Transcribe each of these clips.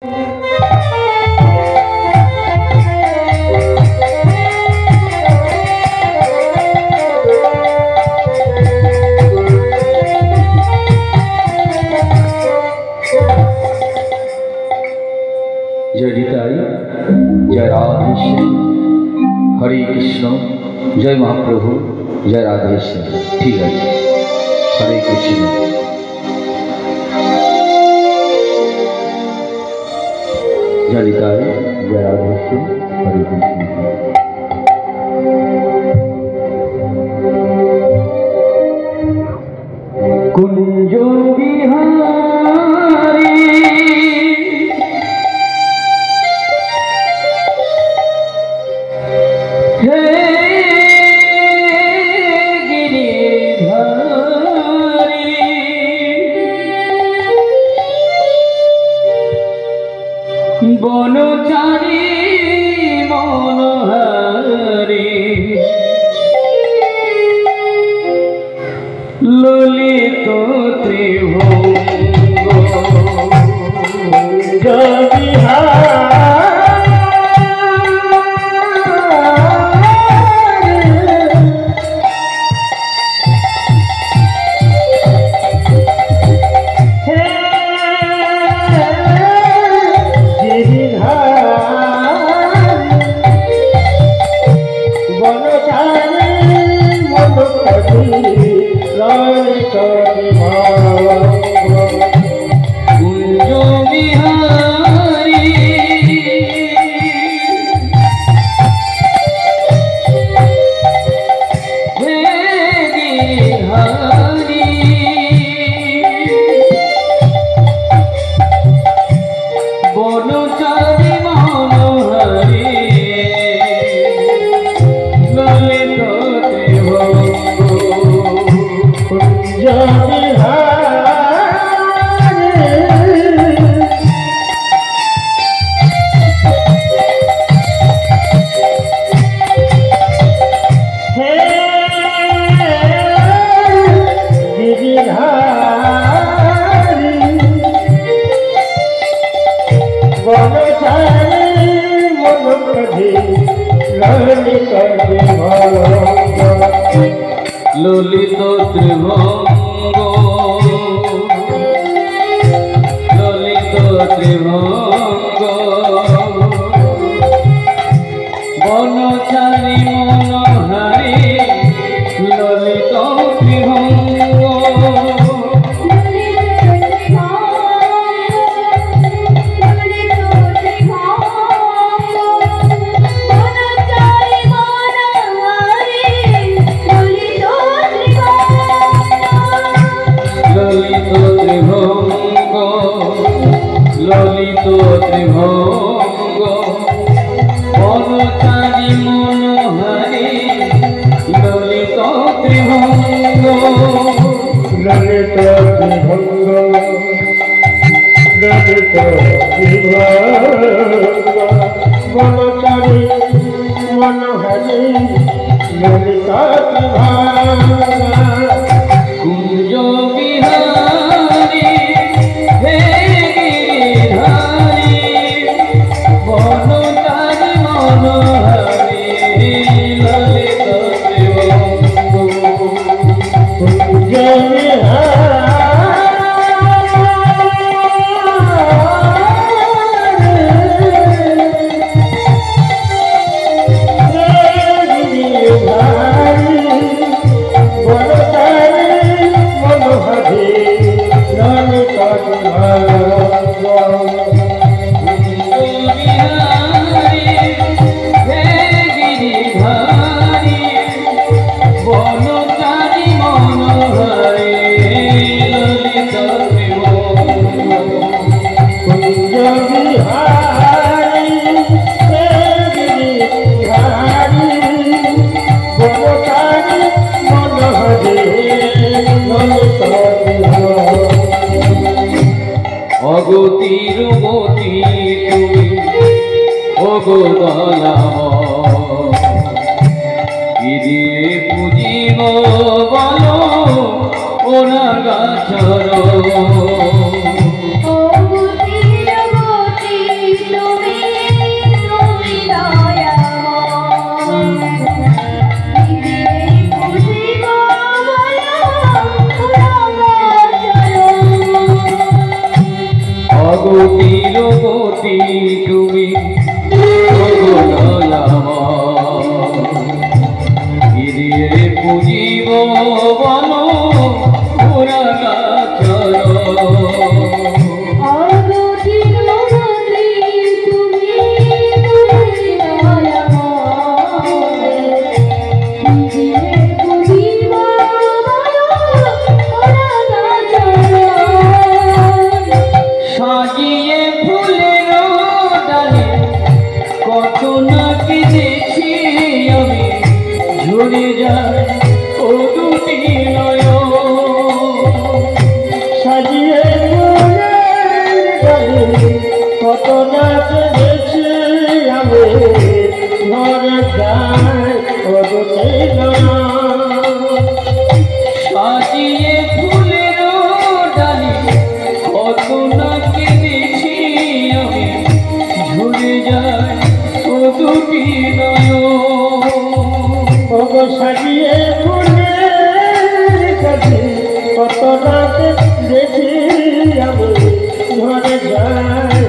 जय निताई, जय राधेश्याम, हरे कृष्ण, जय महाप्रभु, जय राधेश्याम। ठीक है, हरे कृष्ण। जय निताई, जय राधेश्याम, हरे कृष्ण। कुंज बिहारी বনচারী মনোহারী ললিত ত্রিভঙ্গ ললিত ত্রিভঙ্গ ললিত ত্রিভঙ্গ বনচারী মনোহারী ললিত ত্রিভঙ্গ ললিত ত্রিভঙ্গ বনচারী মনোহারী ললিত ত্রিভঙ্গ ললিত ত্রিভঙ্গ ললিত ত্রিভঙ্গ বনচারী মনোহারী ললিত ত্রিভঙ্গ কুঞ্জ বিহারী হে গিরিধারী বনচারী মনোহারী ললিত ত্রিভঙ্গ কুঞ্জ অগতির গতি তুমি অগদলাম কি দিয়ে পুজিব বলো ওরা গাছর অগতির গতি অগতির তুমি ফিরিয়ে পুজিব বলো ওরা চর ঝরে যায় ও দুটি নয় সাজিয়ে কত নাচ গেছে আমি ঘরে যায় ও দুটি সাজিয়ে ফুলের ডালি কত না কেঁদেছি আমি ঝরে যায় ও দুটি নয় সাজিয়ে ফুলের কাছে কত রাত দেখি আমি ঘরে যাই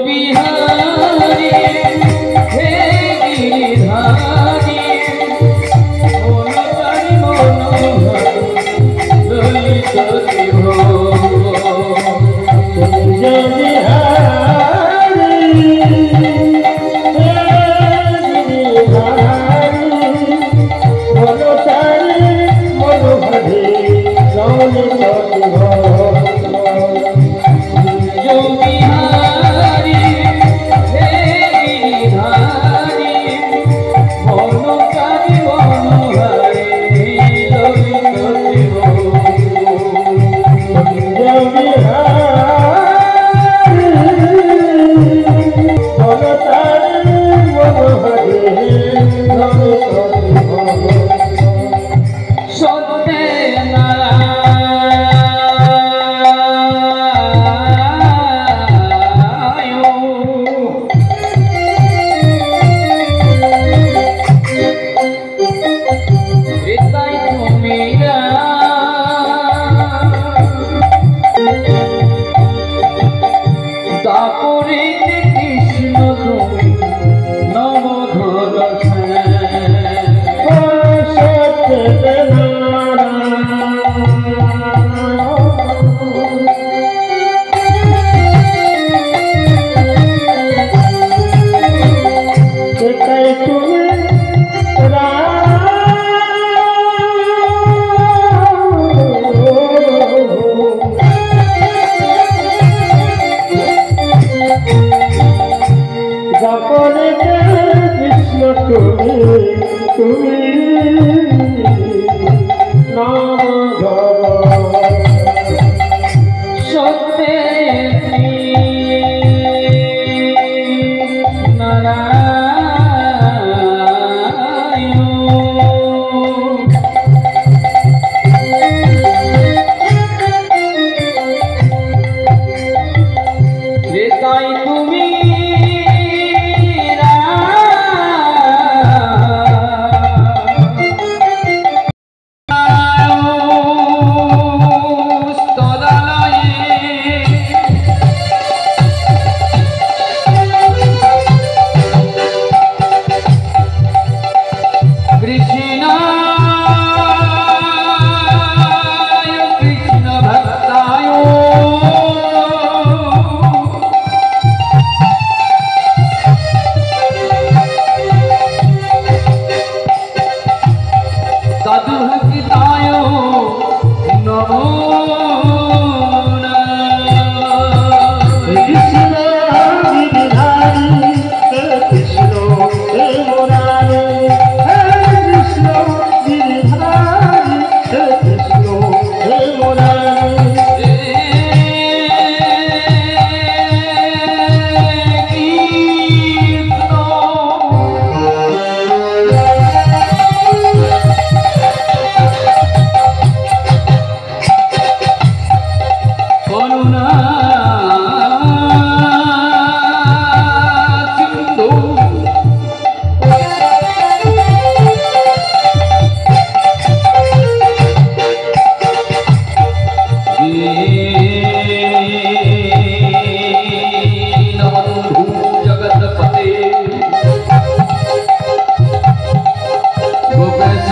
বিহারি হে গিরিধারি মনকারি মনোহর ললিত শিব তুমি दीनबन्धु जगत्पते गोपेश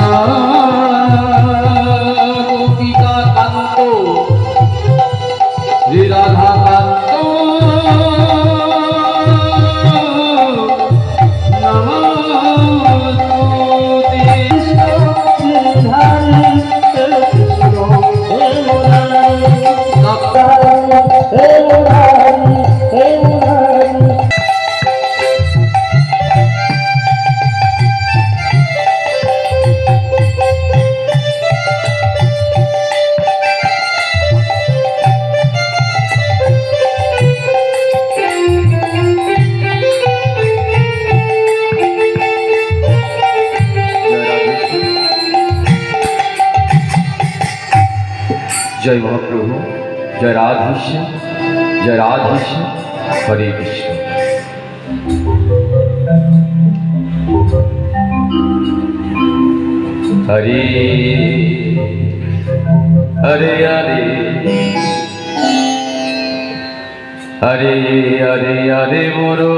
गोपिका कान्तो श्री राधा कान्तो जय महाप्रभु, जय राधेश्याम, जय राधेश्याम, हरे कृष्ण। हरे हरे हरे हरे हरे हरे मोरो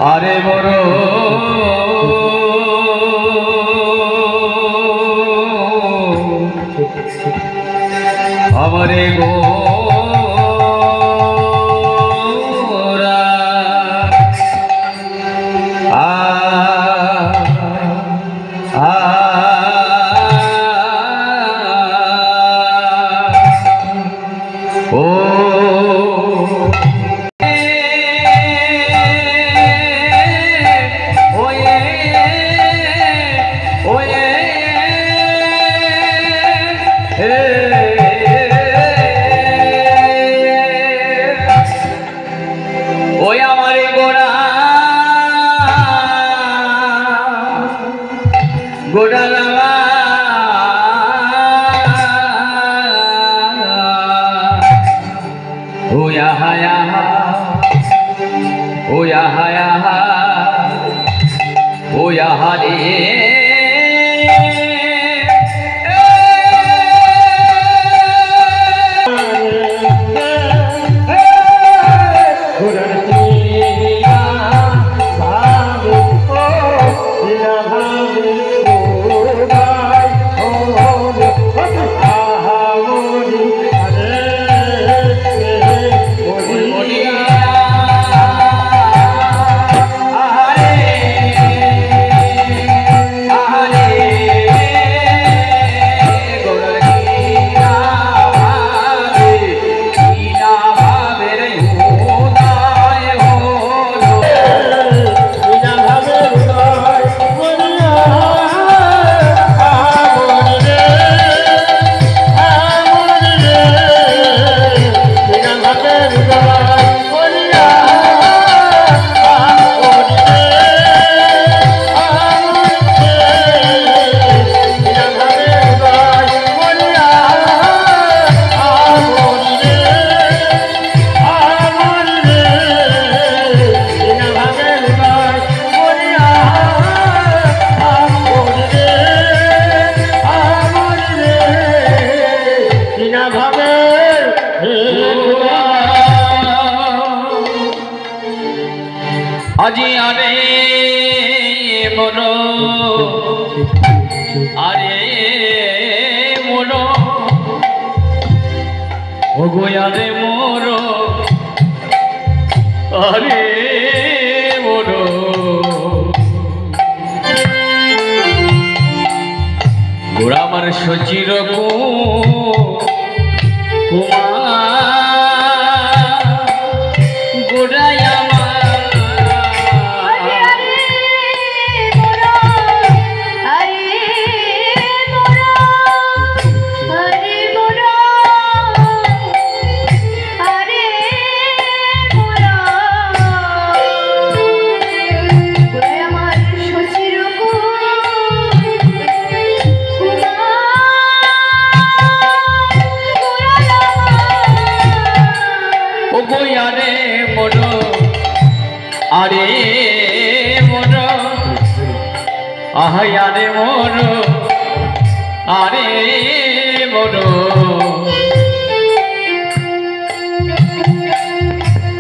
हरे मोरो हमारे गोरा आ आ ओ আজি আরে মনো ওগো আরে মোরো আরে মোরো গোড়া আমার সচির আহারে মোর আরে মন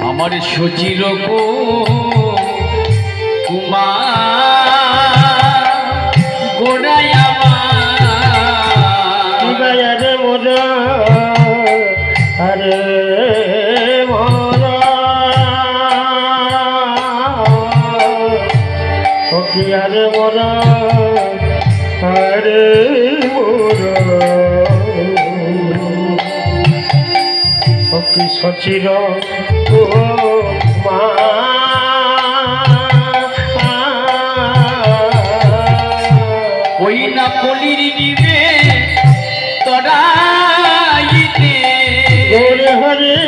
আমার সচির কুমার গোড়াই আমার রে মোরা আরে মোরা ওকে আরে মোরা আরে মোরা ওকে সচির মা ওই না কলির দিবে তরাইতে হরে হরে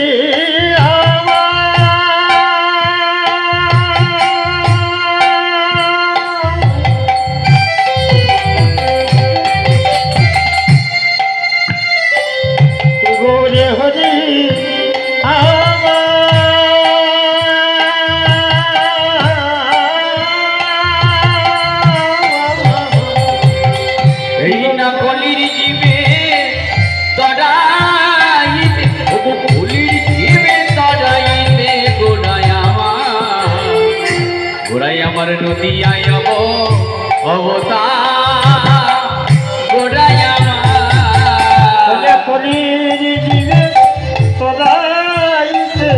গোরে হরে এই না কলির দিবে তরাইতে কলির দিবে তরাইতে গোড়াই আমার নদিয়ায় অবতার গোড়াই আমার কলির জীবে সদাইতে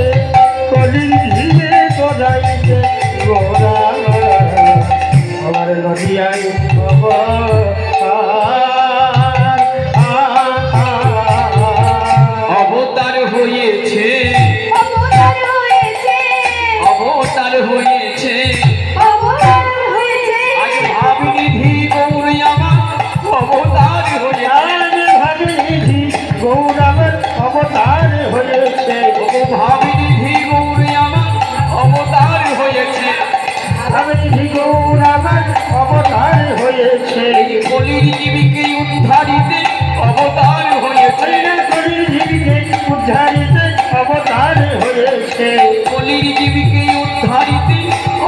কলির জীবে সদাইতে গোরা আমার নদিয়ায় অবতার হয়েছে অবতার হয়েছে আজ ভাবিনিধি গৌর আমার অবতার হয়েছে ভাবিনিধি গৌরামের অবতার হয়েছে ভাবিনিধি গৌর আমার অবতার হয়েছে ভাবিনিধি গৌরামের অবতার হয়েছে এই কলির জীবিকে উদ্ধারিতে অবতার হয়েছে কলির জীবিকে উদ্ধারিতে অবতার হয়েছে কলির জীবিকে উদ্ধারিতে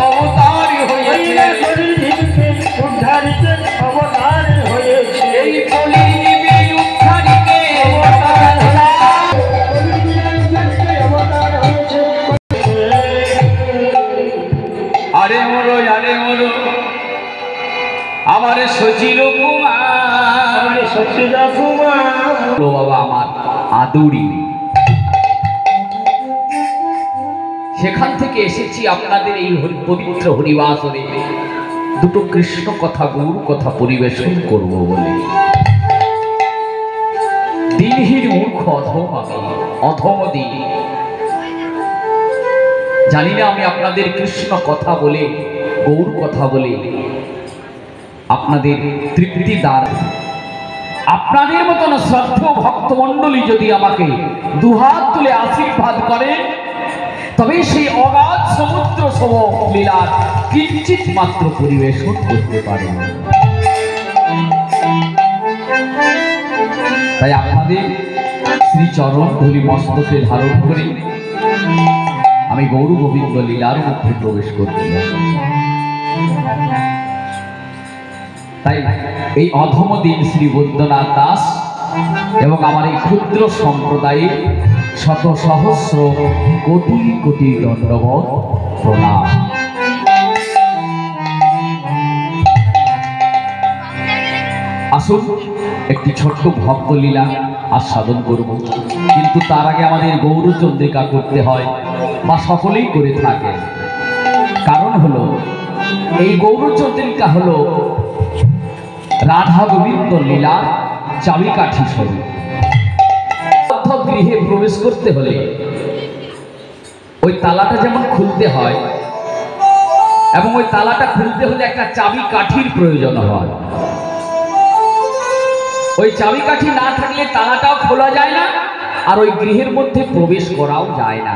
অবতার হয়েছে কলির জীবিকে উদ্ধারিতে অবতার হয়েছে এই কলির জীবে উদ্ধারিতে অবতার আরে মরো আমার সচির কুমার সচিরা কুমার বাবা আমার আদুরি সেখান থেকে এসেছি আপনাদের এই পবিত্র হরিবাসরে দুটো কৃষ্ণ কথা গৌর কথা পরিবেশন করব বলে। দিনহীন মূর্খ অধম আমি অধম দিন জানি না আমি আপনাদের কৃষ্ণ কথা বলে গৌর কথা বলে আপনাদের তৃপ্তি দ্বার আপনাদের মতন শ্রদ্ধেয় ভক্তমণ্ডলী যদি আমাকে দুহাত তুলে আশীর্বাদ করে তবে সেই অগাধ সমুদ্র সম লীলার কিঞ্চিত মাত্র পরিবেশন করতে পারে। তাই আপনাদের শ্রীচরণ ধূলি মস্তকে ধারণ করে আমি গৌর গোবিন্দ লীলার মধ্যে প্রবেশ করছিলাম। তাই এই অধম দিন শ্রী বৈদ্যনাথ দাস এবং আমার এই ক্ষুদ্র সম্প্রদায়ের শত সহস্র কোটি কোটি দণ্ডবত প্রণাম। আসুন একটি ছোট্ট ভক্তলীলা আস্বাদন করব, কিন্তু তার আগে আমাদের গৌরচন্দ্রিকা করতে হয় বা সকলেই করে থাকে। কারণ হলো এই গৌরচন্দ্রিকা হলো রাধা গোবিন্দ লীলা চাবিকাঠি স্বরূপ। গৃহে প্রবেশ করতে হলে ওই তালাটা যেমন খুলতে হয় এবং ওই তালাটা খুলতে হলে একটা চাবি কাঠির প্রয়োজন হয়। ওই চাবি কাঠি না থাকলে তালাটাও খোলা যায় না আর ওই গৃহের মধ্যে প্রবেশ করাও যায় না।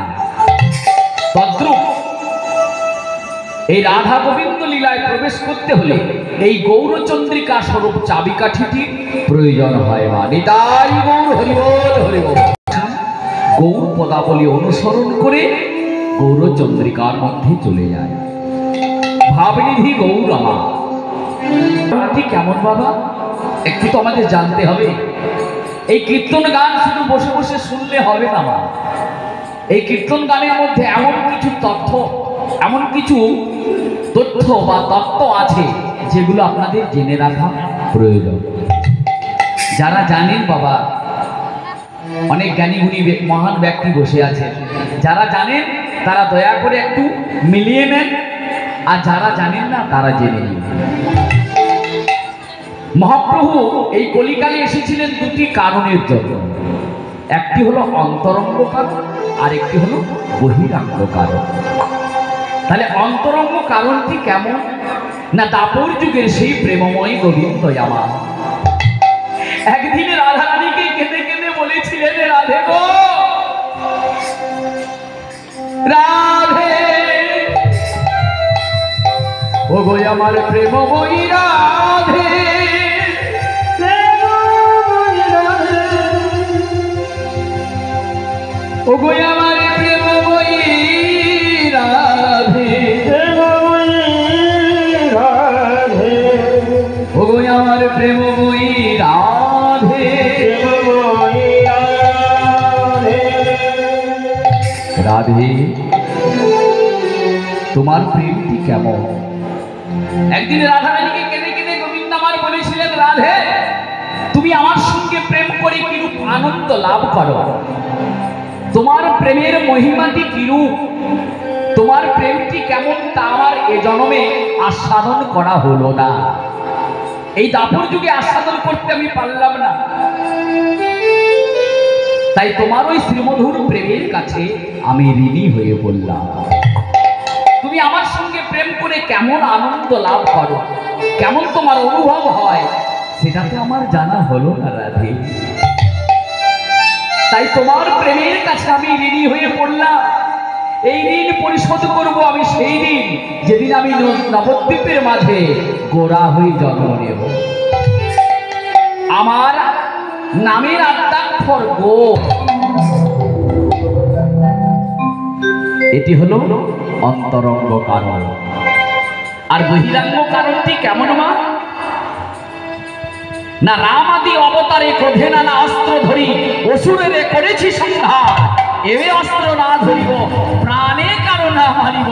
তদ্রূপ এই রাধা গোবিন্দ লীলায় প্রবেশ করতে হলে এই গৌরচন্দ্রিকা স্বরূপ চাবিকাঠিটির প্রয়োজন হয়। নিতাই গৌর হরিবল হরিবল। গৌর পদাবলী অনুসরণ করে গৌরচন্দ্রিকার মধ্যে চলে যায়। ভাবনিধি গৌর আমার কেমন বাবা? একটু তো আমাদের জানতে হবে। এই কীর্তন গান শুধু বসে বসে শুনলে হবে না মা। এই কীর্তন গানের মধ্যে এমন কিছু তথ্য বা তত্ত্ব আছে যেগুলো আপনাদের জেনে রাখা প্রয়োজন। যারা জানেন বাবা, অনেক জ্ঞানী গুণী মহান ব্যক্তি বসে আছে, যারা জানেন তারা দয়া করে একটু মিলিয়ে নেন, আর যারা জানেন না তারা জেনে নিন। মহাপ্রভু এই কলিকালে এসেছিলেন দুটি কারণের জন্য। একটি হলো অন্তরঙ্গ কারণ, আর একটি হলো বহিরাঙ্গ কারণ। তাহলে অন্তরঙ্গ কারণটি কেমন না, দাপর যুগের সেই প্রেমময় গোবিন্দ আমার একদিন রাধারানীকে কেঁদে কেঁদে বলেছিলেন, রাধে গো রাধে, ও গো আমার প্রেমময়ী রাধে, ও গো আমার প্রেমময়ী রাধে, ও গো আমার প্রেমময়ী রাধে, রাধে তোমার প্রেমটি কেমন? একদিন রাধারানীকে কেঁদে কেঁদে গোবিন্দ আমার বলেছিলেন, রাধে তুমি আমার সঙ্গে প্রেম করে কিরূপ আনন্দ লাভ করো, তোমার প্রেমের মহিমাটি কিরূপ, তোমার প্রেমটি কেমন তা আমার এ জন্মে আস্বাদন করা হলো না। এই দাপর যুগে আস্বাদন করতে আমি পারলাম না, তাই তোমার ওই শ্রীমধুর প্রেমের কাছে আমি ঋণী হয়ে পড়লাম। তুমি আমার সঙ্গে প্রেম করে কেমন আনন্দ লাভ করো, কেমন তোমার অনুভব হয়, সেটা তো আমার জানা হলো না রাধে। তাই তোমার প্রেমের কাছে আমি ঋণী হয়ে পড়লাম। এই ঋণ পরিশোধ করব আমি সেই দিন যেদিন আমি নবদ্বীপের মাঝে গোরা হয়ে জন্ম নেব। আমার নামের আদ্যাক্ষর গো, এটি হলো অন্তরঙ্গ কারণ। আর বহিরাঙ্গ কারণটি কেমন মা না, রাম আদি অবতারে ক্রোধে নানা অস্ত্র ধরি অসুরের করেছি সংহার, এবে অস্ত্র না ধরিব প্রাণে কারো না মারিব,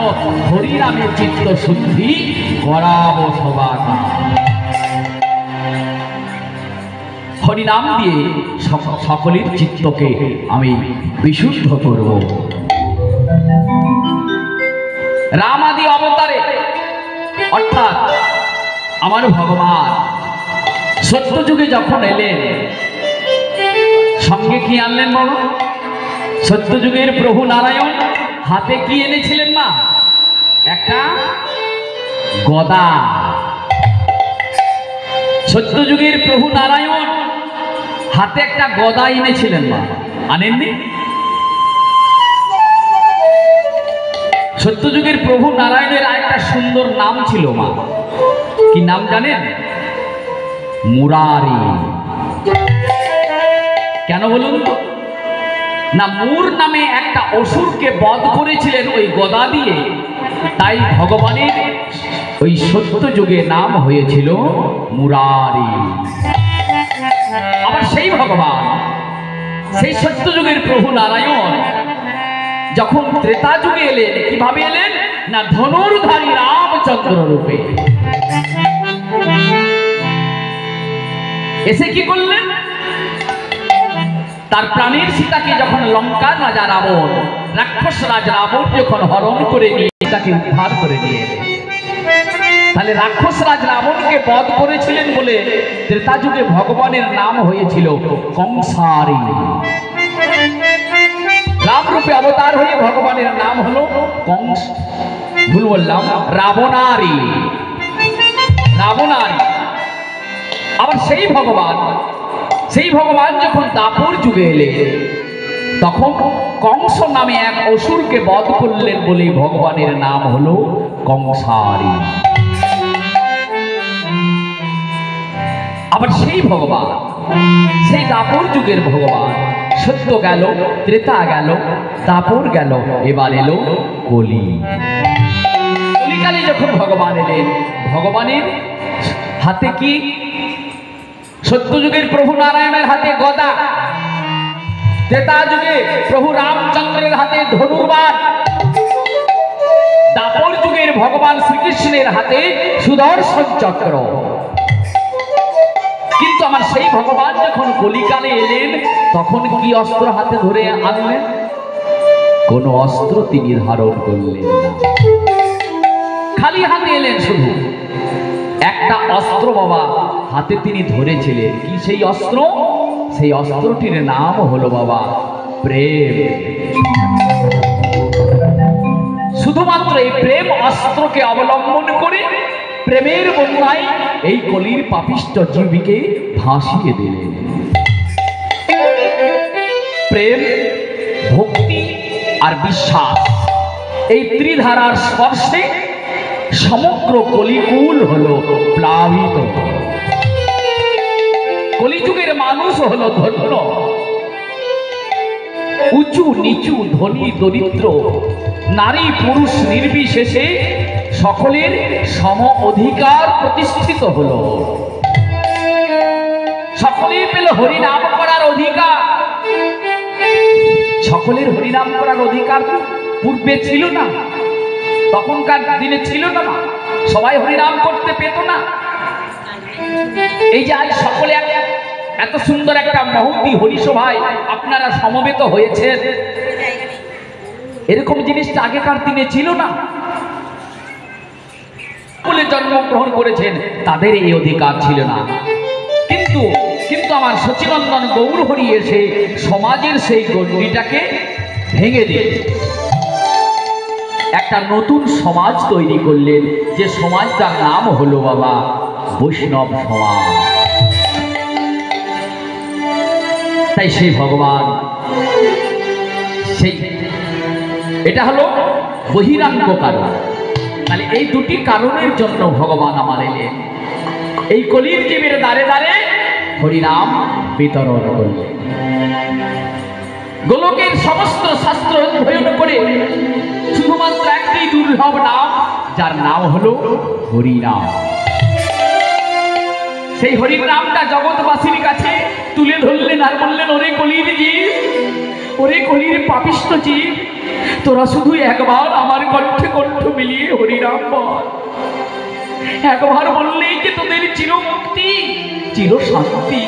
হরিনামে চিত্ত শুদ্ধি করাব সবাকার। হরিনাম দিয়ে সকলের চিত্তকে আমি বিশুদ্ধ করব। রাম আদি অবতারে অর্থাৎ আমার ভগবান সত্য যুগে যখন এলেন, সঙ্গে কি আনলেন বলো? সত্য যুগের প্রভু নারায়ণ হাতে কি এনেছিলেন মা? একটা গদা। সত্য যুগের প্রভু নারায়ণ হাতে একটা গদা এনেছিলেন মা, আনেননি? সত্য যুগের প্রভু নারায়ণের আরেকটা সুন্দর নাম ছিল মা, কি নাম জানেন? মুরারি। কেন বলুন তো? না, মুর নামে একটা অসুরকে বধ করেছিলেন ওই গদা দিয়ে, তাই ভগবানের ওই সত্য যুগে নাম হয়েছিল মুরারি। আবার সেই ভগবান, সেই সত্য যুগের প্রভু নারায়ণ যখন ত্রেতা যুগে এলেন, কিভাবে এলেন না ধনুর্ধারী রামচন্দ্র রূপে এসে কি করলেন? তার প্রাণের সীতাকে যখন লঙ্কার রাজা রাবণ, রাক্ষস রাজ রাবণ যখন হরণ করে নিয়ে সীতাকে উদ্ধার করে নিয়ে এলেন, তাহলে রাক্ষস রাজ রাবণকে বধ করেছিলেন বলে ত্রেতা যুগে ভগবানের নাম হয়েছিল কংসারী। রাম রূপে অবতার হয়ে ভগবানের নাম হলো কংস, ভুল বললাম, রাবণারী। রাবণারী। আবার সেই ভগবান যখন দাপর যুগে এলেন, তখন কংস নামে এক অসুরকে বধ করলেন বলে ভগবানের নাম হলো কংসারী। আবার সেই ভগবান, সেই দাপর যুগের ভগবান, সত্য গেল, ত্রেতা গেল, দাপর গেল, এবার এলো কলি। কলিকালে যখন ভগবান এলেন, ভগবানের হাতে কি সত্যযুগের প্রভু নারায়ণের হাতে গদা, ত্রেতা যুগে প্রভু রামচন্দ্রের হাতে ধনুর্বাণ, দাপর যুগের ভগবান শ্রীকৃষ্ণের হাতে সুদর্শন চক্র। কিন্তু আমার সেই ভগবান যখন কলিকালে এলেন তখন কি অস্ত্র হাতে ধরে আনলেন? কোন অস্ত্র তিনি ধারণ করলেন না, খালি হাতে এলেন। শুধু একটা অস্ত্র বাবা হাতে তিনি ধরেছিলেন। কি সেই অস্ত্র? সেই অস্ত্রটির নাম হলো বাবা প্রেম। শুধুমাত্র এই প্রেম অস্ত্রকে অবলম্বন করে প্রেমের বন্যায় এই কলির পাপিষ্ঠ জীবীকে ভাসিয়ে দিলেন। প্রেম, ভক্তি আর বিশ্বাস, এই ত্রিধারার স্পর্শে সমগ্র কলিকুল হলো প্লাবিত। কলিযুগের মানুষ হলো ধন্য। উঁচু নিচু, ধনী দরিদ্র, নারী পুরুষ নির্বিশেষে সকলের সম অধিকার প্রতিষ্ঠিত হলো। সকলেই পেল হরিনাম করার অধিকার। সকলের হরিনাম করার অধিকার পূর্বে ছিল না, তখনকার দিনে ছিল না, সবাই হরিনাম করতে পেত না। এই যে আজ সকলে এত সুন্দর একটা মহতি হরিসভায় আপনারা সমবেত হয়েছেন, এরকম জিনিসটা আগেকার দিনে ছিল না। বলে জন্মগ্রহণ করেছেন তাদের এই অধিকার ছিল না। কিন্তু কিন্তু আমার সচিনন্দন গৌর হরি এসে সমাজের সেই গণ্ডিটাকে ভেঙে দিয়ে একটা নতুন সমাজ তৈরি করলেন, যে সমাজটার নাম হলো বাবা বৈষ্ণব সমাজ। তাই সেই ভগবান, সেই এটা হলো বহিরাঙ্গ কারণ। তাহলে এই দুটি কারণের জন্য ভগবান আমার এলেন, এই কলির জীবের দ্বারে দ্বারে হরিনাম বিতরণ করলেন। গোলকের সমস্ত শাস্ত্র অধ্যয়ন করে শুধুমাত্র একটি দুর্লভ নাম, যার নাম হলো হরিনাম। সেই হরির নামটা জগৎবাসীর কাছে তুলে ধরলেন আর বললেন, ওরে কলির জীব, ওরে কলির পাপিষ্ঠ জীব, তোরা শুধু একবার আমার কণ্ঠে কণ্ঠ মিলিয়ে হরিনাম বল। একবার বললেই যে তোদের চির মুক্তি, চির শান্তি।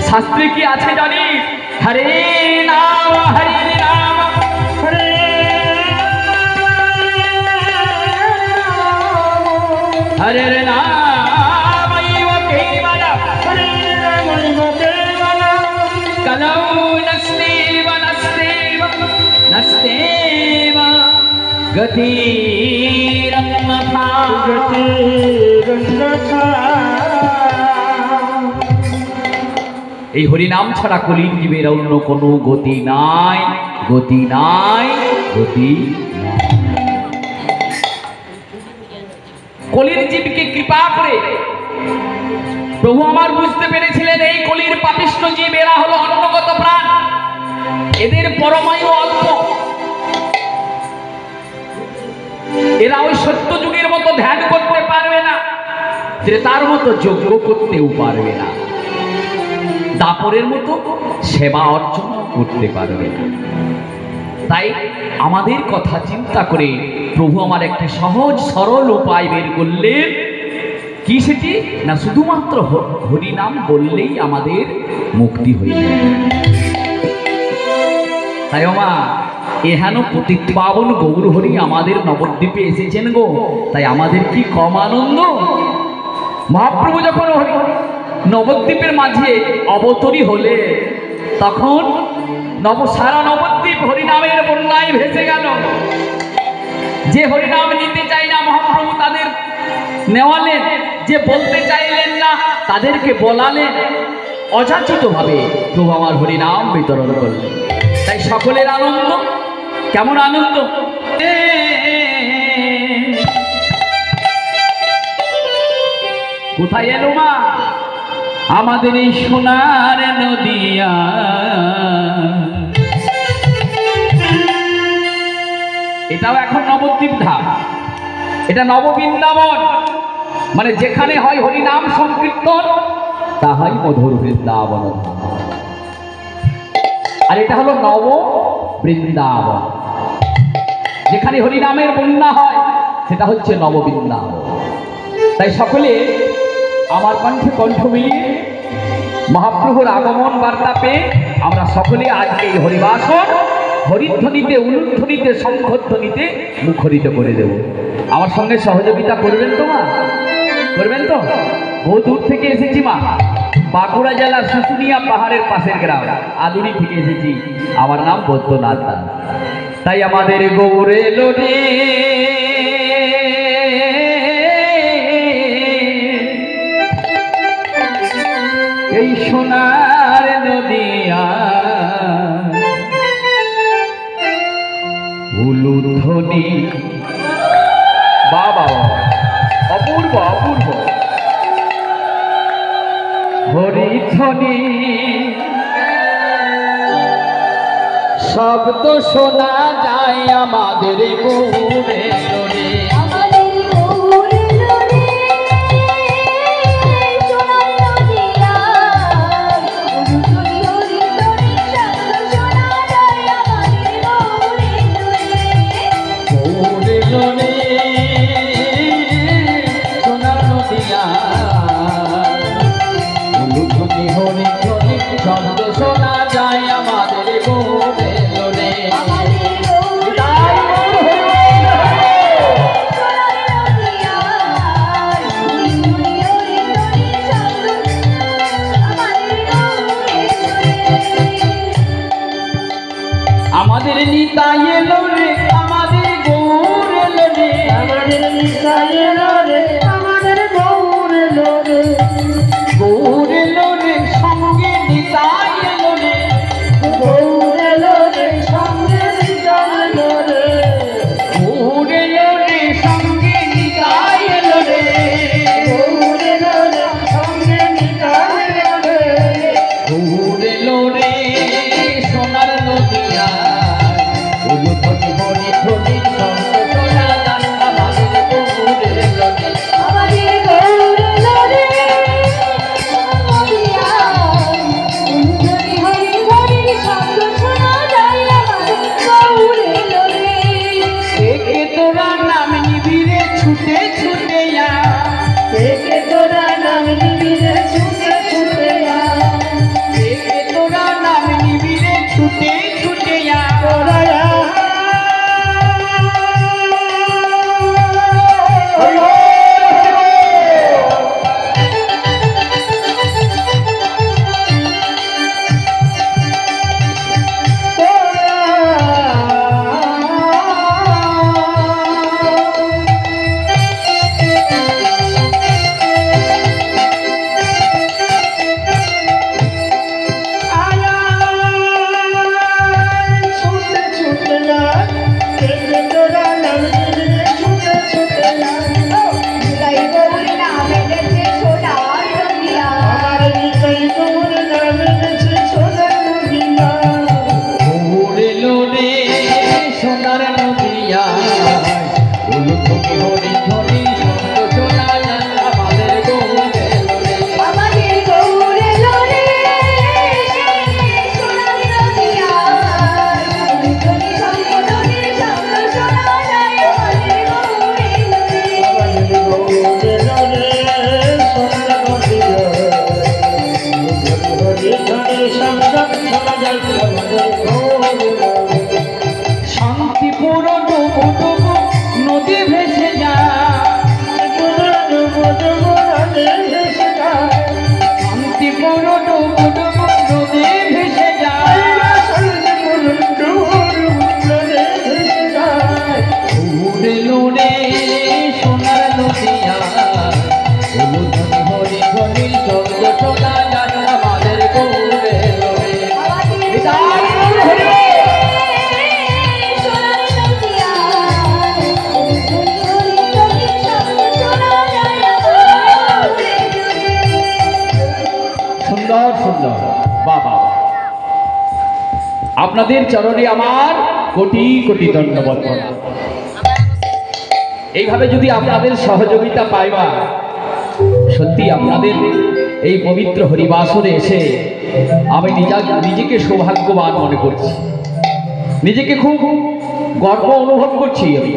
শাস্ত্রে কি আছে জানিস? হরে নাম হরে নাম হরে হরে নাম কেবল হরে নাম কেবল কলৌ নস্তেব নস্তেব নস্তেব গতিরন্নথা গতিরন্নথা। এই হরিনাম ছাড়া কলির জীবের অন্য কোনো গতি নাই, গতি নাই, গতি নাই। কলির জীবকে কৃপা করে প্রভু আমার বুঝতে পেরেছিলেন এই কলির পাপিষ্ঠ জীব এরা হলো অন্নগত প্রাণ, এদের পরমায়ু অল্প, এরা ওই সত্য যুগের মতো ধ্যান করতে পারবে না, ত্রেতার মতো যজ্ঞ করতেও পারবে না, দাপরের মতো সেবা অর্জন করতে পারবে না। তাই আমাদের কথা চিন্তা করে প্রভু আমার একটি সহজ সরল উপায় বের করলেন। কি সেটি? না শুধুমাত্র হরিনাম বললেই আমাদের মুক্তি হয়ে যাবে। তাই মা এহেন পতিত পাবন গৌর হরি আমাদের নবদ্বীপে এসেছেন গো, তাই আমাদের কি কম আনন্দ? মহাপ্রভু যখন নবদ্বীপের মাঝে অবতরী হলে তখন সারা নবদ্বীপ হরিনামের বন্যায় ভেসে গেল। যে হরিনাম নিতে চাই না মহাপ্রভু তাদের নেওয়ালেন, যে বলতে চাইলেন না তাদেরকে বলালেন। অযাচিত ভাবে প্রভু আমার হরিনাম বিতরণ করলেন। তাই সকলের আনন্দ। কেমন আনন্দ? কোথায় এলো মা আমাদের এই সোনার নদিয়া? এটাও এখন নবদ্বীপ ধাম, এটা নববৃন্দাবন, মানে যেখানে হয় হরিনাম সংকীর্তন তাহাই মধুর বৃন্দাবন। আর এটা হলো নব বৃন্দাবন, যেখানে হরিনামের বন্যা হয় সেটা হচ্ছে নববৃন্দাবন। তাই সকলে আমার কণ্ঠে কণ্ঠ মিলিয়ে মহাপ্রভুর আগমন বার্তা পেয়ে আমরা সকলে আজকে এই হরিবাসন হরিধ্বনিতে, উলুধ্বনিতে, শঙ্খধ্বনিতে মুখরিত করে দেব। আমার সঙ্গে সহযোগিতা করবেন তো মা? করবেন তো? বহু দূর থেকে এসেছি মা, বাঁকুড়া জেলার শুশুনিয়া পাহাড়ের পাশের গ্রাম আদুরি থেকে এসেছি। আমার নাম বৈদ্যনাথ দাস। তাই আমাদের গৌরে লোরে এই সোনার নদিয়া উলুধ্বনি, বাবা অপূর্ব অপূর্ব হরিধ্বনি শব্দ শোনা যায় আমাদের গৌরে লোরে। শব্দ শোনা যায় আমাদের গৌরে লোরে। আমাদের নিতাই এলো রে, আমাদের গৌর এলো রে, আমাদের নিতাই এলো রে, আমাদের গৌর এলো রে, গৌর এলো রে, সঙ্গে নিতাই এলো রে, গৌর এলো রে, সঙ্গে নিতাই এলো রে, গৌর এলো রে, সঙ্গে নিতাই এলো রে, গৌর এলো রে, সঙ্গে নিতাই এলো রে, গৌর এলো রে সোনার নদিয়া উলুধ্বনি হরিধ্বনি শব্দ শোনা যায় আমাদের গৌর এলো রে। আমাদের গৌর এলো রে, নদিয়া উলুধ্বনি হরিধ্বনির শব্দ শোনা যায় আমাদের গৌর এলো রে। একে তোরা নাম নিবিরে ছুটে ছুটে যা, একে তোরা নাম নিবিরে ছুটে ছুটে আয়, একে তোরা নাম নিবিরে ছুটে ছুটে যা, তোরা ছুটে ছুটে আয়, একে তোরা নাম নিবিরে ছুটে ছুটে আয়, নিতাই গৌর নাম এনেছে সোনার নদিয়া। আমার নিতাই গৌর নাম এনেছে সোনার নদিয়া, গৌর এলো রে সোনার নদিয়া উলুধ্বনি হরিধ্বনি শব্দ শোনা যায় আমাদের গৌর এলো রে। আমাদের গৌর এলো রে, সোনার নদিয়া উলুধ্বনি শঙ্খধ্বনির শব্দ শোনা যায় আমাদের গৌর এলো রে। আমাদের গৌর এলো রে, সোনার নদিয়া, হরি হরি শব্দ শোনা যায় আমাদের গৌর এলো রে। শান্তিপুর ডুবু ডুবু নদী ভেসে যা, শান্তিপুর ডুবু ডুবু নদী ভেসে যা, গৌর এলো রে সোনার নদিয়া উলুধ্বনি হরিধ্বনি শব্দ শোনা যায় আমাদের গৌর এলো রে। নিতাই গৌর হরি বল। সোনার নদিয়া উলুধ্বনি হরিধ্বনির শব্দ শোনা যায় আমাদের গৌর এলো রে। সুন্দর সুন্দর, বাবা আপনাদের চরণে আমার কোটি কোটি ধন্যবাদ। এইভাবে যদি আপনাদের সহযোগিতা পাইবা, সত্যি আপনাদের এই পবিত্র হরিবাসরে এসে আমি নিজেকে সৌভাগ্যবান মনে করছি, নিজেকে খুব গর্ব অনুভব করছি আমি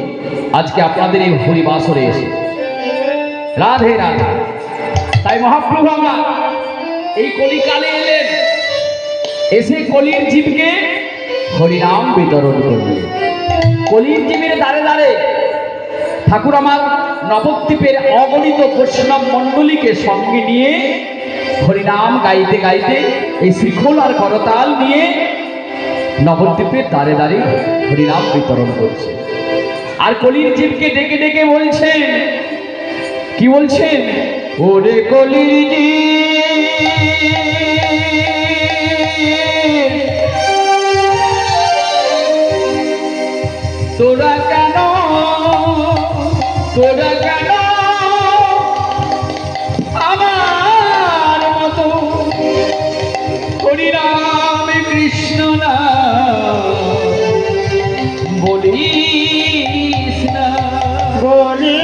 আজকে আপনাদের এই হরিবাসরে এসে। রাধে রাধে। তাই মহাপ্রভু আমার এই কলিকালে এলেন, এসে কলির জীবকে হরিনাম বিতরণ করলেন। কলির জীবের দ্বারে দ্বারে ঠাকুর আমার নবদ্বীপের অগণিত বৈষ্ণব মণ্ডলীকে সঙ্গে নিয়ে হরিনাম গাইতে গাইতে এই শ্রীখোল আর করতাল নিয়ে নবদ্বীপের দ্বারে দ্বারে হরিনাম বিতরণ করছে। আর কলির জীবকে ডেকে ডেকে বলছেন, কি বলছেন? ওরে কলির জীব তোরা কেন আমার মতো হরিনাম কৃষ্ণ না বলিস না, বলি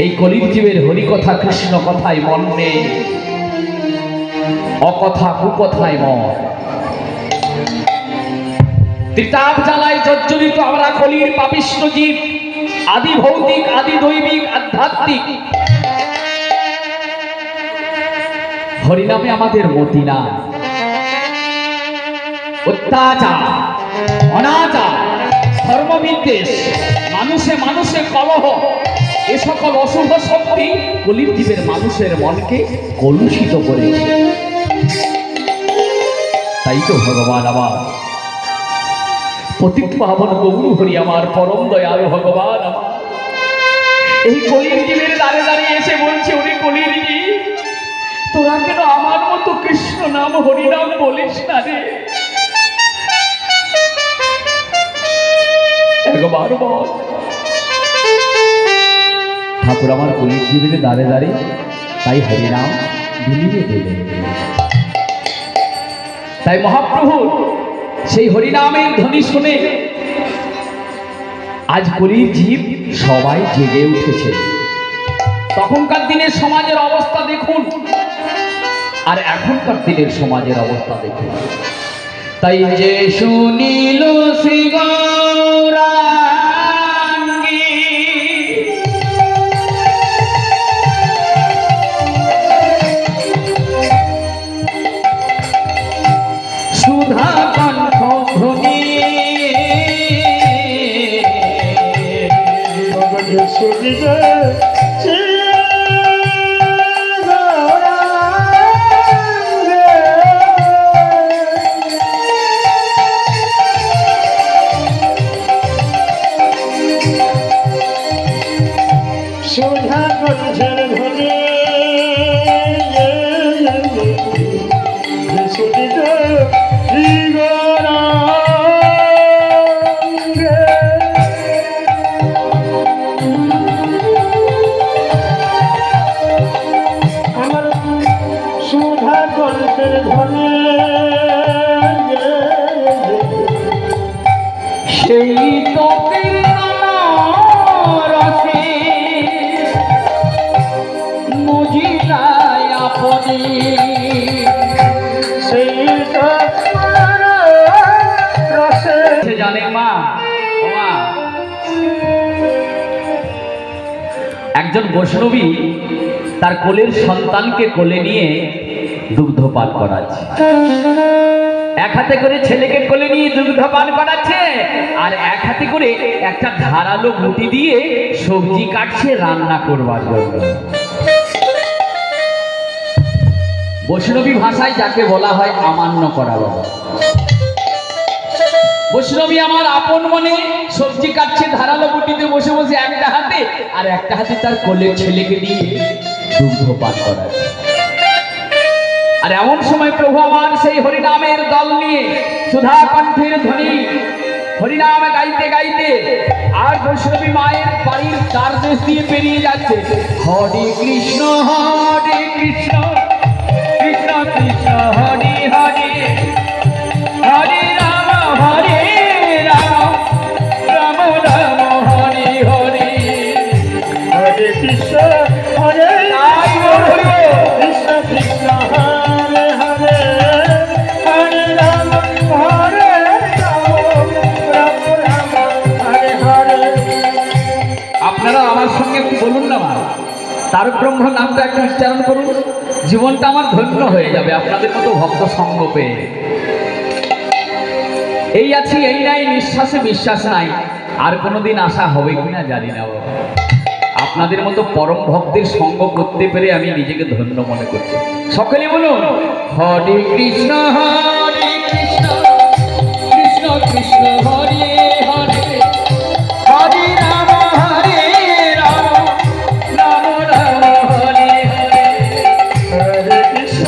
এই কলির জীবের হরিকথা কৃষ্ণ কথায় মন নেই, অকথা কুকথায় মন। ত্রিতাপ জ্বালায় জর্জরিত আমরা কলির পাপিষ্ঠ জীব, আদি ভৌতিক, আদি দৈবিক, আধ্যাত্মিক। হরিনামে আমাদের মতি না। অত্যাচার, অনাচার, ধর্মবিদ্বেষ, মানুষে মানুষে কলহ, এ সকল অশুভ শক্তি কলির জীবের মানুষের মনকে কলুষিত করেছে। তাই তো ভগবান আমার পতিত পাবন গৌর হরি আমার পরম দয়ালু ভগবান আমার এই কলির জীবের দ্বারে দাঁড়িয়ে এসে বলছে, ওরে কলির জীব তোরা কেন আমার মতো কৃষ্ণ নাম হরিনাম বলিস না রে? একবার বল। ঠাকুর আমার কলির জীবের দ্বারে দাঁড়িয়ে তাই হরিনাম বিলিয়ে দিলেন। তাই মহাপ্রভু সেই হরিনামের ধ্বনি শুনে আজ কলির জীব সবাই জেগে উঠেছে। তখনকার দিনের সমাজের অবস্থা দেখুন, আর এখনকার দিনের সমাজের অবস্থা দেখুন। তাই যে শুনিল শ্রী গৌরাঙ্গী সুধা কণ্ঠ ধ্বনি শুনিলে সুধা কণ্ঠের ধ্বনি শুনিল শ্রী গৌরাঙ্গে। আমার সুধা কণ্ঠের ধ্বনি সেই তো রসে মজিলায় আপনি সেই রসে জানেন মা, ও মা, একজন বৈষ্ণবী তার কোলের সন্তানকে কোলে নিয়ে দুগ্ধপান করাচ্ছে। এক হাতে করে ছেলেকে কোলে নিয়ে দুগ্ধপান করাচ্ছে, আর এক হাতে করে একটা ধারালো গুটি দিয়ে সবজি কাটছে রান্না করবার জন্য। বৈষ্ণবী ভাষায় যাকে বলা হয় আমান্য করা বলা। বৈষ্ণবী আমার আপন মনে সবজি কাটছে ধারালো গুটিতে বসে বসে একটা হাতে, আর একটা হাতে তার কোলের ছেলেকে দিয়ে দুগ্ধপান করাচ্ছে। আর এমন সময় প্রভু আমার সেই হরিনামের দল নিয়ে সুধা কণ্ঠের ধ্বনি হরিনাম গাইতে গাইতে আর বৈষ্ণবী মায়ের বাড়ির চার দেশ দিয়ে পেরিয়ে যাচ্ছে। হরে কৃষ্ণ কৃষ্ণ কৃষ্ণ হরে হরে, হরে রাম আপনারা আমার সঙ্গে একটু বলুন না মা, তারক ব্রহ্ম নামটা একটু উচ্চারণ করুন, জীবনটা আমার ধন্য হয়ে যাবে আপনাদের মতো ভক্ত সঙ্গ পেয়ে। এই আছি এই নাই, নিঃশ্বাসে বিশ্বাস নাই, আর কোনোদিন আশা হবে কিনা জানি না বাবা। আপনাদের মতো পরম ভক্তের সঙ্গ করতে পেরে আমি নিজেকে ধন্য মনে করছি। সকলে বলুন হরে কৃষ্ণ কৃষ্ণ কৃষ্ণ হরে হরে, হরে রাম রাম রাম হরে হরে, হরে কৃষ্ণ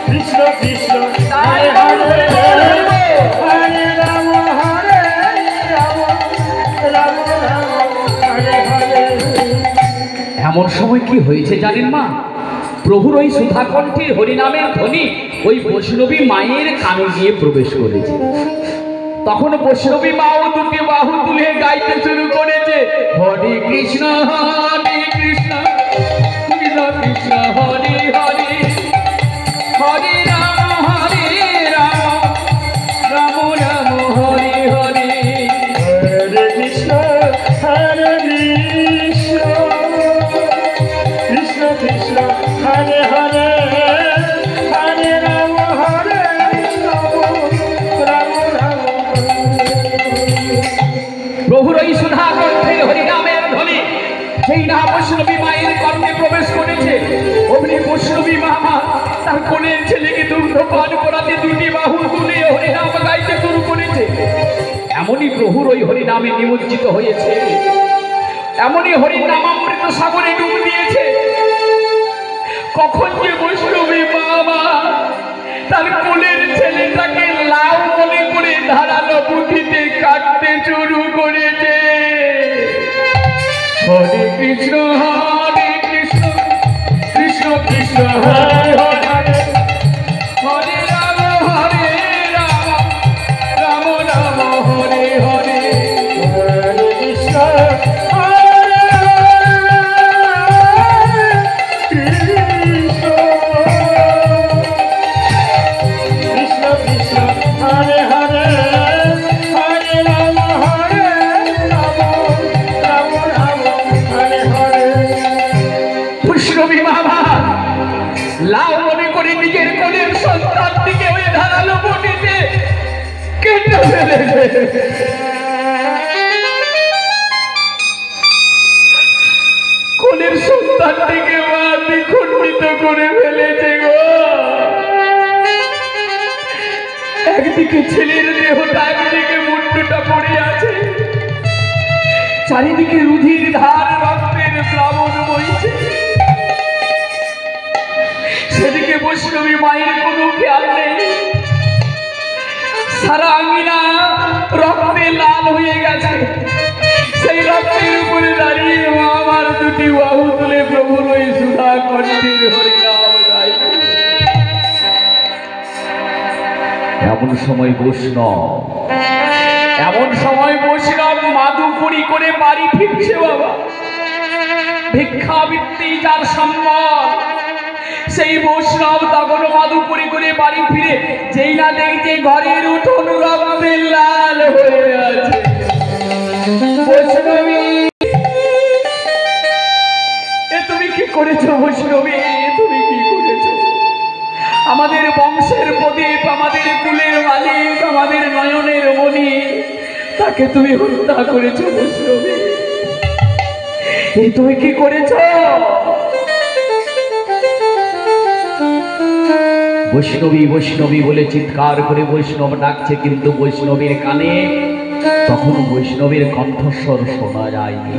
কৃষ্ণ কৃষ্ণ হরে হরে, হরে রাম রাম রাম হরে হরে। এমন সময় কি হয়েছে জানেন মা? প্রভুর ওই সুধাকণ্ঠে হরিনামের ধ্বনি ওই বৈষ্ণবী মায়ের কানে গিয়ে প্রবেশ করেছে। তখন বৈষ্ণবী মাও দুটি বাহু তুলে গাইতে শুরু করেছে হরে কৃষ্ণ কৃষ্ণ কৃষ্ণ হরে হরে, হরে রাম রাম রাম হরে হরে। হরে কৃষ্ণ কৃষ্ণ কৃষ্ণ হরে হরে, হরে রাম রাম রাম। প্রভুর ওই সুধা কণ্ঠে হরিনামের ধ্বনি সেই না বৈষ্ণবী মায়ের কর্ণে প্রবেশ করেছে। অমনি বৈষ্ণবী মা তার কোলের ছেলেকে দুগ্ধ পান করাতে দুটি বাহু তুলে হরিনাম গাইতে শুরু করেছে। এমনই প্রভুর ওই হরিনামে নিমজ্জিত হয়েছে, এমনই হরিনামামৃত সাগরে ডুব দিয়েছে। কখন যে বৈষ্ণবী মা তার কোলের ছেলেটাকে লাউ মনে করে ধারালো বুদ্ধিতে কাটতে শুরু করেছে। হরে কৃষ্ণ কৃষ্ণ কৃষ্ণ হরে হরে, হরে রাম রাম রাম হরে হরে। হরে কৃষ্ণ কৃষ্ণ কৃষ্ণ হরে হরে, হরে রাম রাম রাম হরে হরে। বৈষ্ণবী মামা লাউ মনে করে নিজের কোলের সন্তান দিকে ওই ধারালো বটিতে কেটে ফেলেছে। কোলের সন্তানটিকে মা বিখণ্ডিত করে ফেলেছে গো। একদিকে ছেলের দেহটা, একদিকে মুন্ডুটা পড়ে আছে, চারিদিকে রুধির ধার, রক্তের প্লাবন বইছে। সেদিকে বৈষ্ণবী মায়ের কোনো খেয়াল নেই, সারা আঙিনা রক্তে লাল হয়ে গেছে। সেই রক্তের উপরে দাঁড়িয়ে মা আমার দুটি বাহু তুলে প্রভুর ওই সুধা কণ্ঠের হরিনাম গাইছে। এমন সময় বৈষ্ণব মাদুপুরি করে বাড়ি ফিরছে বাবা। ভিক্ষাবৃত্তি যার সম্মান, সেই বৈষ্ণব তখন মাদুপুরি করে বাড়ি ফিরে যেই না দেখছে ঘরের উঠোন রক্তে লাল হয়ে আছে। বৈষ্ণবী এ তুমি কি করেছো? বৈষ্ণবী তুমি কি করেছো? আমাদের বংশের প্রদীপ, আমাদের কুলের মালিক, আমাদের নয়নের মণি, তাকে তুমি হত্যা করেছো। বৈষ্ণবী এ তুমি কি করেছো? বৈষ্ণবী বৈষ্ণবী বলে চিৎকার করে বৈষ্ণব ডাকছে, কিন্তু বৈষ্ণবীর কানে তখন বৈষ্ণবীর কণ্ঠস্বর শোনা যায়নি।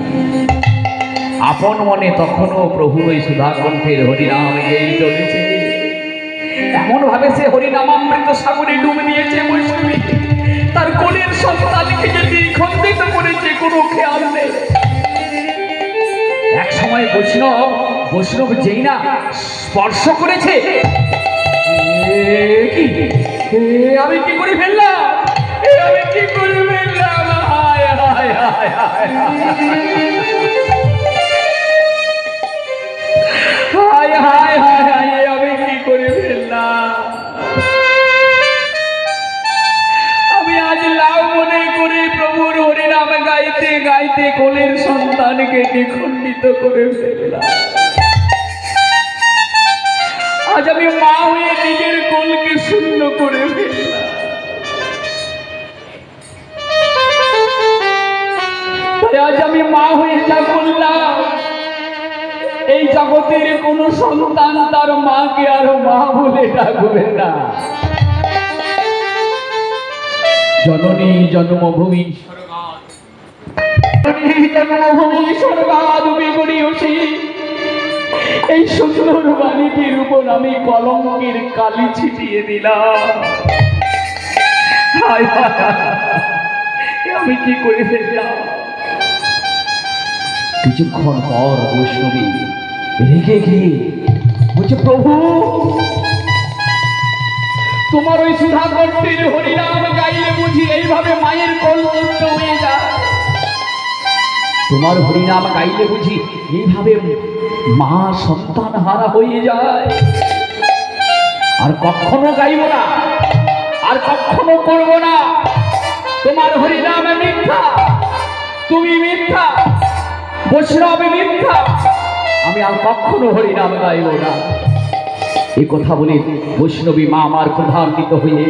আপন মনে তখনও প্রভুর ওই সুধা কণ্ঠের হরিনাম গেয়ে চলেছে। এমন ভাবে সে হরিনামামৃত সাগরে ডুব দিয়েছে বৈষ্ণবী, তার কোলের সন্তানকে যে খণ্ডিত করেছে কোনো খেয়াল নেই। এক সময় বৈষ্ণব যেই না স্পর্শ করেছে, আমি কি করে ফেললাম, আমি কি করে ফেললাম, হায় হায় হায় হায় হায় হায় হায় হায়, আমি কি করে ফেললাম। রাইতে কোলের সন্তানকে দ্বিখণ্ডিত করে ফেললাম। আজ আমি মা হয়ে নিজের কোলকে শূন্য করে ফেললাম। আজ আমি মা হয়ে যা করলাম, এই জগতের কোন সন্তান তার মাকে আর মা বলে ডাকবে না। জননী জন্মভূমি স্বর্গাদুমি গড়িয়েছি, এই সুন্দর বাণীটির উপর আমি কলঙ্কের কালি ছিটিয়ে দিলাম। হায় হায়, আমি কি করে ফেললাম। কিছুক্ষণ পর বৈষ্ণবী রেগে গিয়ে বলছে, প্রভু তোমার ওই সুধাকর্তের হরিনাম গাইলে বুঝি এইভাবে মায়ের কোল নষ্ট হয়ে যায়? তোমার হরিনাম গাইলে বুঝি এইভাবে মা সন্তান হারা হয়ে যায়? আর কখনো গাইব না, আর কখনো করব না। তোমার হরিনামে মিথ্যা, তুমি মিথ্যা, বৈষ্ণবে মিথ্যা, আমি আর কখনো হরিনাম গাইব না। এই কথা বলে বৈষ্ণবী মা আমার ক্রোধান্বিত হয়ে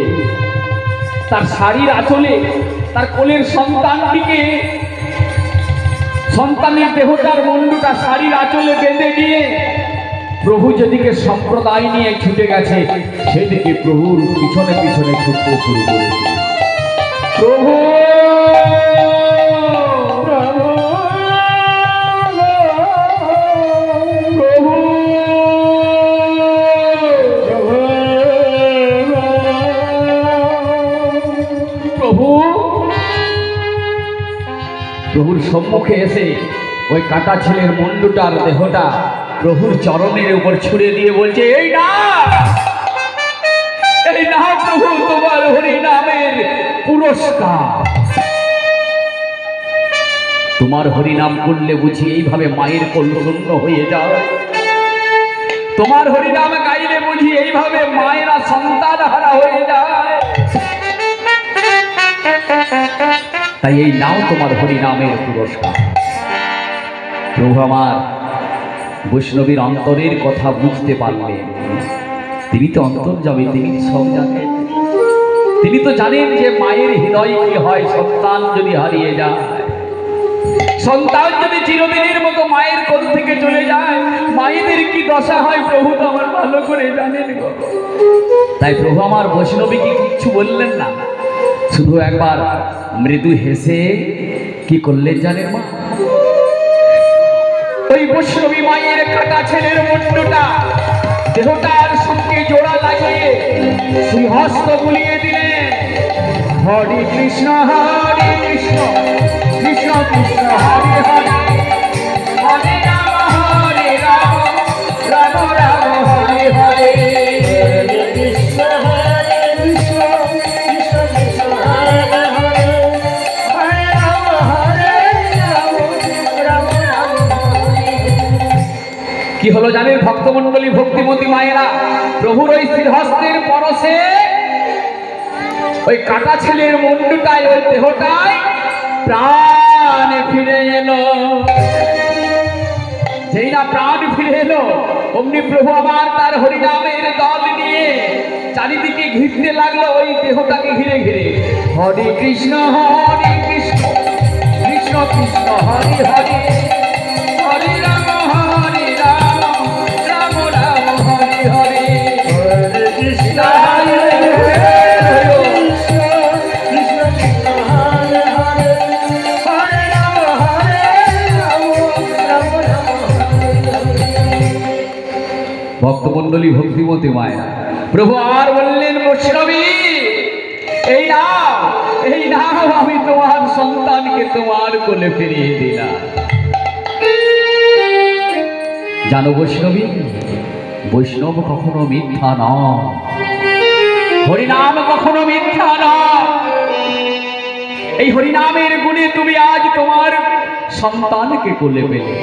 তার শাড়ির আঁচলে তার কোলের সন্তানটিকে, সন্তানের দেহটার মুন্ডুটা শাড়ির আঁচলে বেঁধে দিয়ে প্রভু যেদিকে সম্প্রদায় নিয়ে ছুটে গেছে, সেদিকে প্রভুর পিছনে পিছনে ছুটতে শুরু করেছে। প্রভু প্রভুর সম্মুখে এসে ওই কাটা ছেলের মুন্ডুটার দেহটা প্রভুর চরণের উপর ছুড়ে দিয়ে বলছে, এই না প্রভু, তোমার হরিনামের পুরস্কার। তোমার হরিনাম করলে বুঝি এইভাবে মায়ের কোল শূন্য হয়ে যায়? তোমার হরিনাম গাইলে বুঝি এইভাবে মায়েরা সন্তান হারা হয়ে যায়? তাই এই নাও তোমার হরিনামের পুরস্কার। প্রভু আমার বৈষ্ণবীর অন্তরের কথা বুঝতে পারলেন। তিনি তো অন্তর্যামী, তিনি সব জানেন। তিনি তো জানেন যে মায়ের হৃদয় কি হয় সন্তান যদি হারিয়ে যায়, সন্তান যদি চিরদিনের মতো মায়ের কোল থেকে চলে যায়, মায়েদের কি দশা হয় প্রভু তো আমার ভালো করে জানেন। তাই প্রভু আমার বৈষ্ণবীকে কিচ্ছু বললেন না, শুধু একবার মৃদু হেসে কি করলেন জানেন মা? ওই বৈষ্ণবী মায়ের কাটা ছেলের মুন্ডুটা দেহটার সঙ্গে জোড়া লাগিয়ে শ্রীহস্ত বুলিয়ে দিলেন। হরে কৃষ্ণ হরে কৃষ্ণ, কৃষ্ণ কৃষ্ণ হরে হরে, হরে রাম হরে রাম, রাম রাম হরে হরে। কৃষ্ণ হরে কৃষ্ণ, কৃষ্ণ কৃষ্ণ হরে হরে, হরে রাম হরে রাম, রাম রাম হরে। কি হলো জানেন ভক্তমণ্ডলী, ভক্তিমতী মায়েরা? প্রভুর ওই শ্রীহস্তের পরশে ওই কাটা ছেলের মুন্ডুটায়, ওই দেহটায় প্রাণ ফিরে এলো। যেই না প্রাণ ফিরে এলো, অমনি প্রভু আবার তার হরিনামের দল নিয়ে চারিদিকে ঘিরতে লাগলো ওই দেহটাকে ঘিরে ঘিরে। হরে কৃষ্ণ হরে কৃষ্ণ, কৃষ্ণ কৃষ্ণ হরে হরে, হরে রাম হরে রাম, রাম রাম হরে হরে। হরে কৃষ্ণ হরে কৃষ্ণ, কৃষ্ণ কৃষ্ণ হরে হরে, হরে রাম হরে রাম, রাম রাম হরে হরে। ভক্তমণ্ডলী ভক্তিমতী মায়েরা, প্রভু আর বললেন, বৈষ্ণবী এই নাও, এই নাও, আমি তোমার সন্তানকে তোমার কোলে ফিরিয়ে দিলাম। জানো বৈষ্ণবী, বৈষ্ণব কখনো মিথ্যা নয়, হরিনাম কখনো মিথ্যা নয়। এই হরিনামের গুণে তুমি আজ তোমার সন্তানকে কোলে পেলে।